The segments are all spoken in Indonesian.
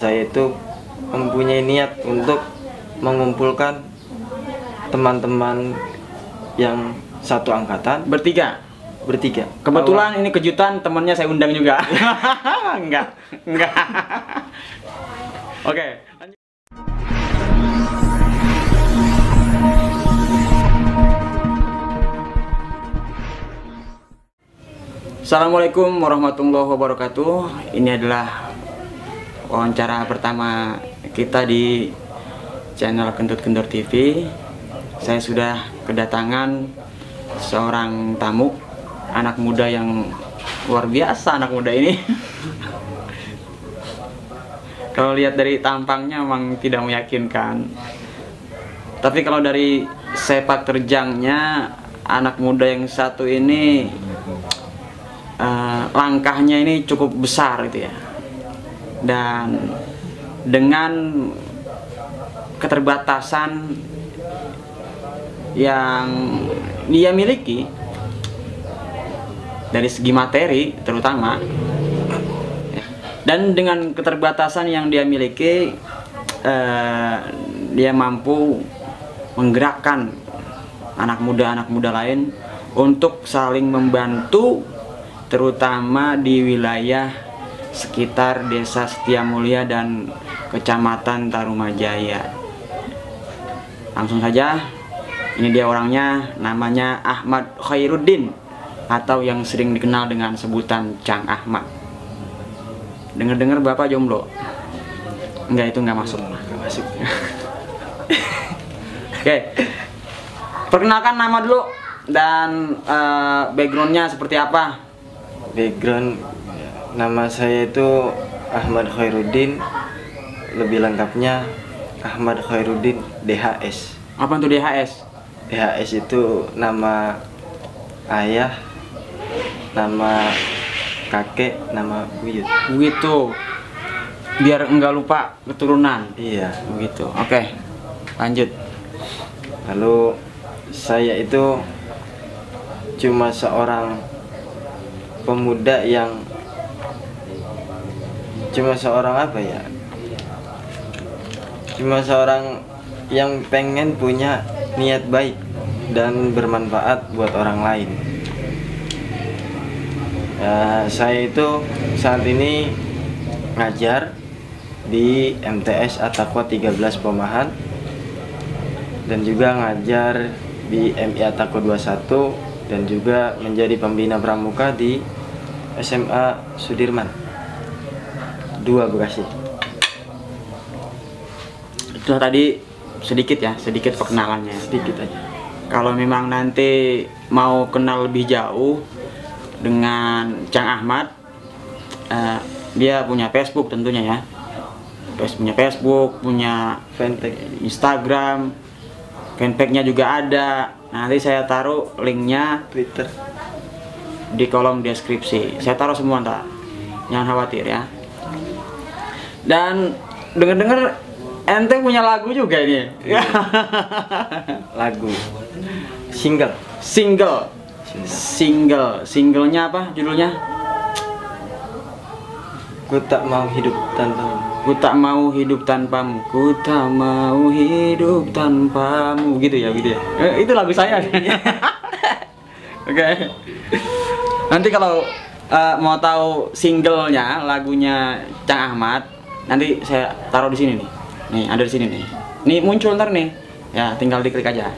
Saya itu mempunyai niat untuk mengumpulkan teman-teman yang satu angkatan Bertiga. Kebetulan Ini kejutan, temennya saya undang juga. Enggak. Oke, lanjut. Assalamualaikum warahmatullahi wabarakatuh. Ini adalah wawancara pertama kita di channel Kentut Kendor TV. Saya sudah kedatangan seorang tamu, anak muda yang luar biasa. Anak muda ini kalau lihat dari tampangnya memang tidak meyakinkan, tapi kalau dari sepak terjangnya anak muda yang satu ini langkahnya ini cukup besar gitu ya. Dan dengan keterbatasan yang dia miliki dari segi materi terutama, dan dengan keterbatasan yang dia miliki dia mampu menggerakkan anak muda lain untuk saling membantu, terutama di wilayah sekitar Desa Setiamulya dan Kecamatan Tarumajaya. Langsung saja, ini dia orangnya, namanya Ahmad Khairuddin, atau yang sering dikenal dengan sebutan Cang Ahmad. Dengar-dengar Bapak jomblo? Enggak, itu nggak masuk. Oke, perkenalkan nama dulu dan backgroundnya seperti apa? background nama saya itu Ahmad Khairuddin, lebih lengkapnya Ahmad Khairuddin DHS. Apa itu DHS? DHS itu nama ayah, nama kakek, nama buyut. Begitu, biar enggak lupa keturunan. Iya. Begitu. Oke, lanjut. Lalu saya itu cuma seorang pemuda yang cuma seorang yang pengen punya niat baik dan bermanfaat buat orang lain. Saya itu saat ini ngajar di MTS At-Taqwa 13 Pomahan dan juga ngajar di MI At-Taqwa 21 dan juga menjadi pembina pramuka di SMA Sudirman 2 Bekasi. Itu tadi sedikit perkenalannya. Sedikit aja. Kalau memang nanti mau kenal lebih jauh dengan Cang Ahmad, dia punya Facebook tentunya ya. Punya Facebook, punya fanpage Instagram, fanpage-nya juga ada. Nanti saya taruh linknya Twitter di kolom deskripsi. Saya taruh semua ntar, jangan khawatir ya. Dan denger-denger ente punya lagu juga ini. lagu Singlenya apa judulnya? Ku tak mau hidup tanpamu. Ku tak mau hidup tanpamu. Ku tak mau hidup tanpamu. Gitu ya. Itu lagu saya. Oke. Nanti kalau mau tahu singlenya, lagunya Cang Ahmad, nanti saya taruh di sini nih. Nih, ada di sini nih. Nih muncul ntar nih. Ya, tinggal diklik aja.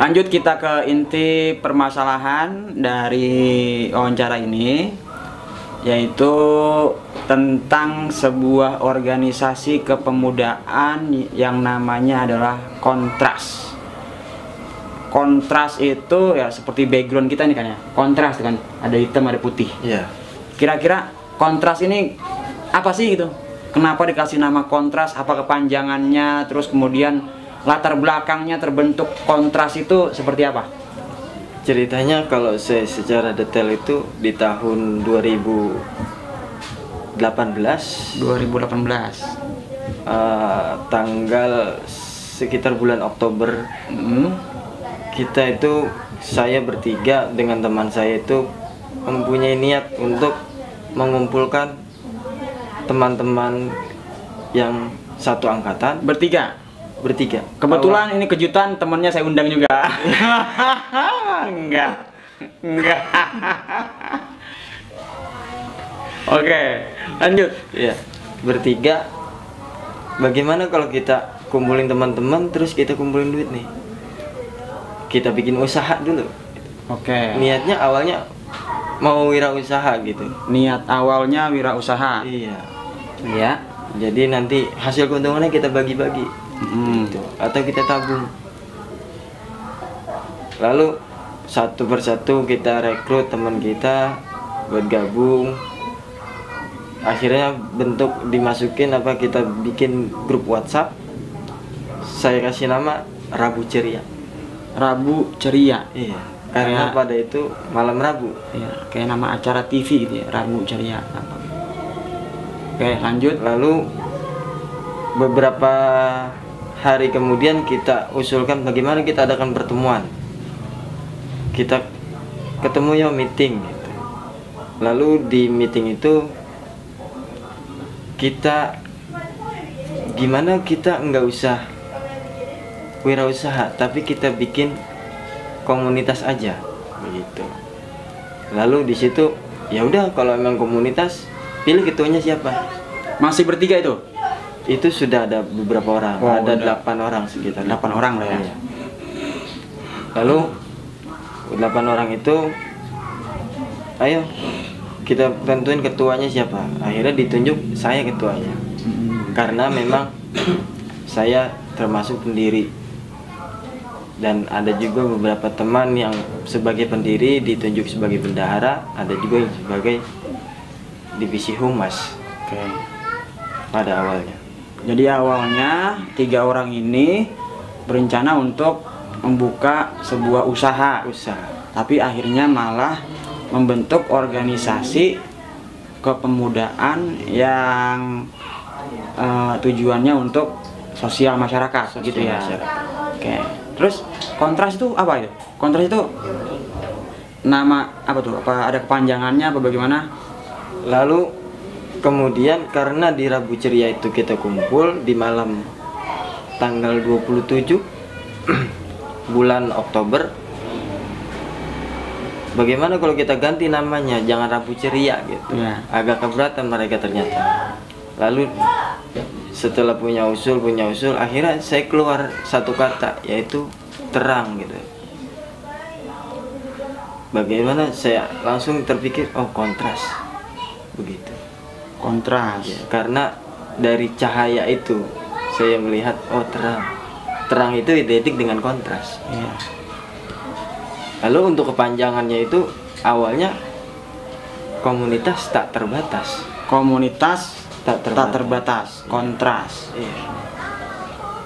Lanjut kita ke inti permasalahan dari wawancara ini, yaitu tentang sebuah organisasi kepemudaan yang namanya adalah Kontras. Kontras itu ya seperti background kita nih kan ya. Kontras kan, ada hitam ada putih. Iya. Kira-kira Kontras ini apa sih gitu? Kenapa dikasih nama Kontras? Apa kepanjangannya? Terus kemudian latar belakangnya terbentuk Kontras itu seperti apa? Ceritanya kalau saya secara detail itu di tahun 2018 tanggal sekitar bulan Oktober, kita itu, saya bertiga dengan teman saya itu mempunyai niat untuk mengumpulkan teman-teman yang satu angkatan Bertiga. bertiga. Kebetulan ini kejutan, temennya saya undang juga. Enggak. Oke, lanjut. Ya, bertiga. Bagaimana kalau kita kumpulin teman-teman terus kita kumpulin duit nih? Kita bikin usaha dulu. Oke. Niatnya awalnya mau wirausaha gitu. Niat awalnya wirausaha. Iya. Iya. Jadi nanti hasil keuntungannya kita bagi-bagi. Gitu. Atau kita tabung. Lalu satu persatu kita rekrut teman kita buat gabung. Akhirnya bentuk dimasukin apa, kita bikin grup WhatsApp. Saya kasih nama Rabu Ceria. Rabu Ceria. Iya. Karena Kayak- pada itu malam Rabu. Ya, kayak nama acara TV gitu ya, Rabu Ceria. Apa? Oke, lanjut. Lalu beberapa hari kemudian kita usulkan bagaimana kita adakan pertemuan. Kita ketemu ya, meeting gitu. Lalu di meeting itu kita gimana kita nggak usah wirausaha, tapi kita bikin komunitas aja begitu. Lalu di situ ya udah, kalau emang komunitas pilih ketuanya siapa. Masih bertiga itu? Itu sudah ada beberapa orang, Oh, ada udah. 8 orang sekitar. 8 orang lah ya. Iya. Lalu 8 orang itu, ayo kita tentuin ketuanya siapa. Akhirnya ditunjuk saya ketuanya, karena memang saya termasuk pendiri. Dan ada juga beberapa teman yang sebagai pendiri ditunjuk sebagai bendahara, ada juga yang sebagai divisi humas Oke. pada awalnya. Jadi awalnya 3 orang ini berencana untuk membuka sebuah usaha, tapi akhirnya malah membentuk organisasi kepemudaan yang tujuannya untuk sosial masyarakat, gitu ya. Masyarakat. Oke. Terus kontras itu apa itu? Kontras itu nama apa tuh? Apa ada kepanjangannya apa bagaimana? Lalu kemudian karena di Rabu Ceria itu kita kumpul di malam tanggal 27 bulan Oktober. Bagaimana kalau kita ganti namanya, jangan Rabu Ceria gitu. Ya. Agak keberatan mereka ternyata. Lalu setelah punya usul, akhirnya saya keluar satu kata, yaitu terang gitu. Bagaimana saya langsung terpikir, oh kontras, begitu. Kontras. Ya, karena dari cahaya itu saya melihat, oh terang. Terang itu identik dengan kontras. Iya. Lalu untuk kepanjangannya itu awalnya komunitas tak terbatas. Komunitas Tak tak terbatas. Kontras. Iya.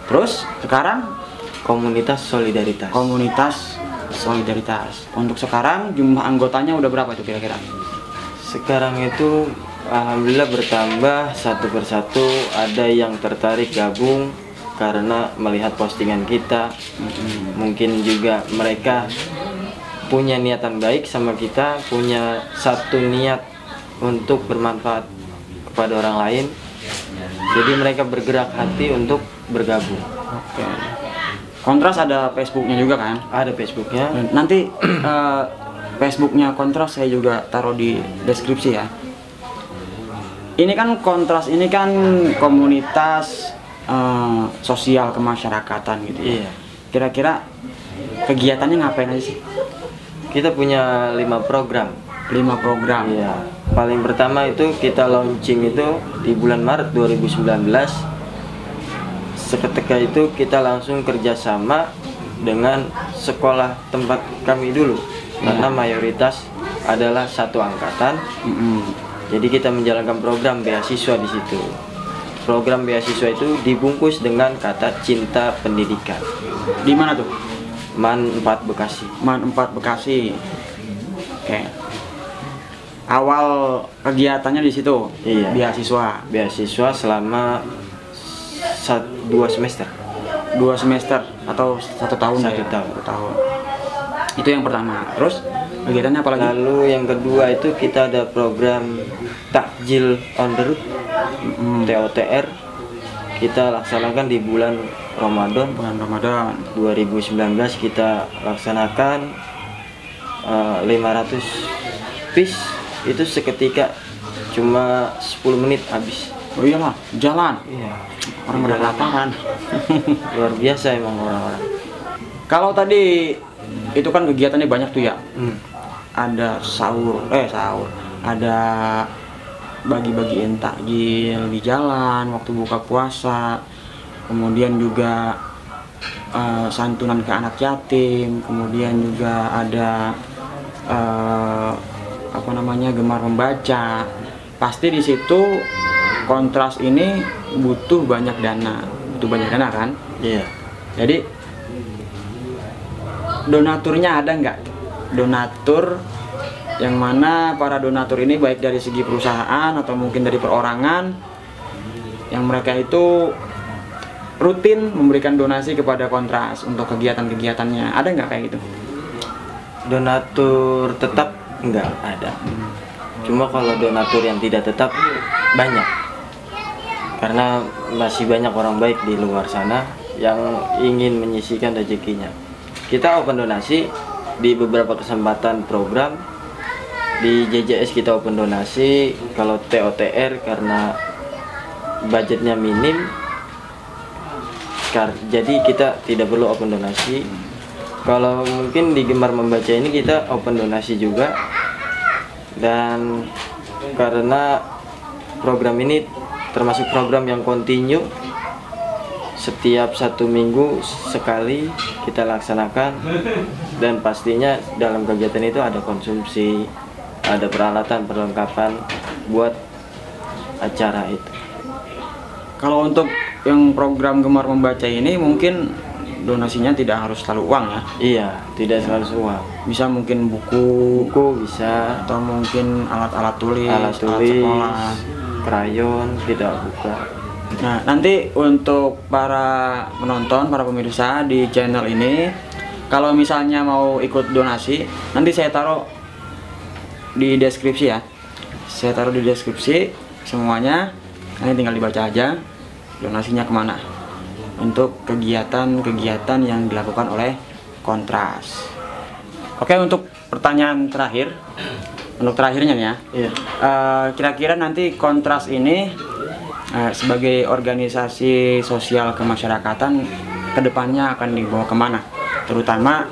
Terus sekarang Komunitas solidaritas. komunitas solidaritas. Untuk sekarang jumlah anggotanya udah berapa itu kira-kira? Sekarang itu alhamdulillah bertambah satu persatu. Ada yang tertarik gabung karena melihat postingan kita. Mungkin juga mereka punya niatan baik sama kita, punya satu niat untuk bermanfaat kepada orang lain. Jadi mereka bergerak hati untuk bergabung. Oke. Kontras ada Facebooknya juga kan? Ada Facebooknya. Nanti Facebooknya Kontras saya juga taruh di deskripsi ya. Ini kan Kontras ini kan komunitas sosial kemasyarakatan gitu ya. Iya. Kira-kira kegiatannya ngapain aja sih? Kita punya 5 program. 5 program. Iya. Paling pertama itu kita launching itu di bulan Maret 2019. Seketika itu kita langsung kerjasama dengan sekolah tempat kami dulu, karena mayoritas adalah satu angkatan. Jadi kita menjalankan program beasiswa di situ. Program beasiswa itu dibungkus dengan kata cinta pendidikan. Di mana tuh? MAN 4 Bekasi. MAN 4 Bekasi. Oke. Awal kegiatannya di situ. Iya. Beasiswa. Beasiswa selama 2 semester. 2 semester atau 1 tahun? 1 ya? tahun. 1 tahun. Itu yang pertama. Terus Kegiatannya apa lagi? Lalu yang kedua itu kita ada program takjil on the road, TOTR. Kita laksanakan di bulan Ramadan. Bulan Ramadan 2019 kita laksanakan 500 piece, itu seketika cuma 10 menit habis. Oh iyalah, jalan. Iya. Orang pada lapangan. Luar biasa emang orang-orang. Kalau tadi itu kan kegiatannya banyak tuh ya. Ada sahur, ada bagi-bagiin takjil di jalan waktu buka puasa, kemudian juga santunan ke anak yatim, kemudian juga ada gemar membaca. Pasti di situ Kontras ini butuh banyak dana kan? Iya. Jadi donaturnya ada nggak? Donatur yang mana para donatur ini baik dari segi perusahaan atau mungkin dari perorangan yang mereka itu rutin memberikan donasi kepada Kontras untuk kegiatan-kegiatannya. Ada nggak kayak gitu? Donatur tetap nggak ada. Cuma kalau donatur yang tidak tetap banyak. Karena masih banyak orang baik di luar sana yang ingin menyisihkan rezekinya. Kita open donasi di beberapa kesempatan program. Di JJS kita open donasi. Kalau TOTR karena budgetnya minim, jadi kita tidak perlu open donasi. Kalau mungkin di Gemar Membaca ini kita open donasi juga. Dan karena program ini termasuk program yang kontinu, setiap 1 minggu sekali kita laksanakan, dan pastinya dalam kegiatan itu ada konsumsi, ada peralatan perlengkapan buat acara itu. Kalau untuk yang program Gemar Membaca ini mungkin donasinya tidak harus selalu uang ya? Iya, tidak selalu uang. Bisa mungkin buku bisa, atau mungkin alat tulis, alat sekolah, krayon, tidak buka. Nah, nanti untuk para penonton, para pemirsa di channel ini, kalau misalnya mau ikut donasi, nanti saya taruh di deskripsi ya. Saya taruh di deskripsi semuanya. Nanti tinggal dibaca aja donasinya kemana untuk kegiatan-kegiatan yang dilakukan oleh Kontras. Oke, untuk pertanyaan terakhir, untuk terakhirnya nih ya. Iya. Kira-kira nanti Kontras ini sebagai organisasi sosial kemasyarakatan kedepannya akan dibawa kemana? Terutama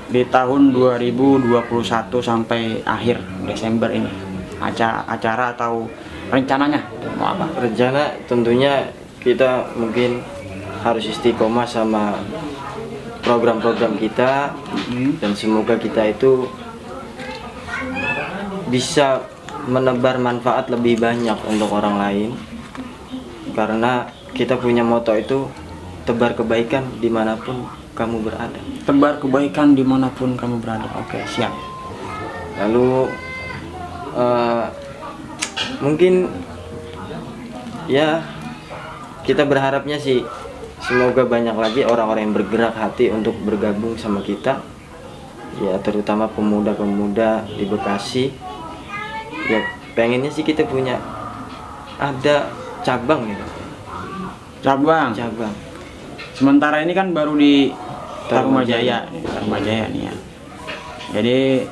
di tahun 2021 sampai akhir Desember ini, acara atau rencananya mau apa? Rencana tentunya kita mungkin harus istiqomah sama program-program kita, dan semoga kita itu bisa menebar manfaat lebih banyak untuk orang lain, karena kita punya moto itu tebar kebaikan dimanapun kamu berada. Tebar kebaikan dimanapun kamu berada. Oke, siap. Lalu mungkin ya kita berharapnya sih semoga banyak lagi orang-orang yang bergerak hati untuk bergabung sama kita, ya terutama pemuda-pemuda di Bekasi. Ya pengennya sih kita punya ada cabang gitu. Cabang. Sementara ini kan baru di Tarumajaya nih ya. Jadi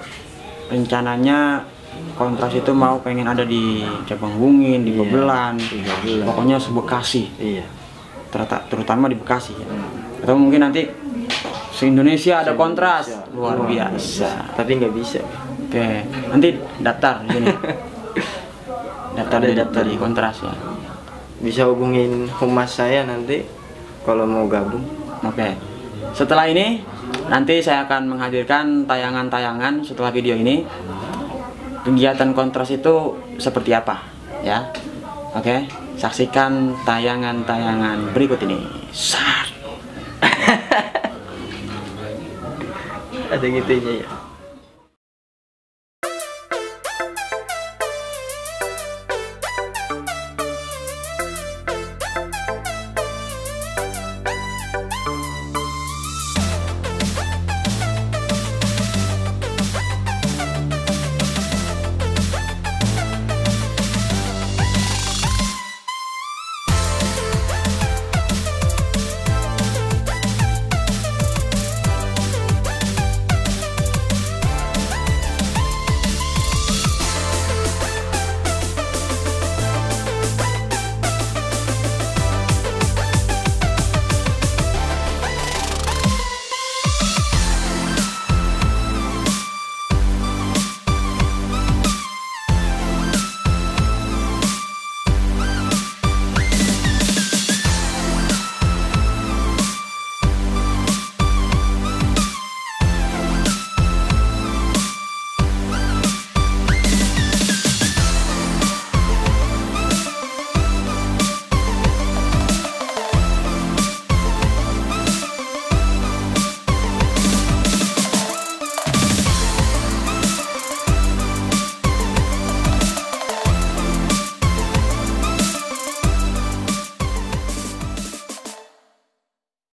rencananya Kontras itu mau pengen ada di cabang Wungin, di Bebelan, pokoknya se-Bekasi. Iya. Terutama di Bekasi ya. Atau mungkin nanti se-Indonesia ada Kontras. Luar biasa. Tapi nggak bisa. Oke, nanti daftar di sini. daftar di Kontras ya. Bisa hubungin humas saya nanti kalau mau gabung. Oke. Setelah ini nanti saya akan menghadirkan tayangan-tayangan setelah video ini. Kegiatan Kontras itu seperti apa ya? Oke, saksikan tayangan-tayangan berikut ini. Ada gitunya ya.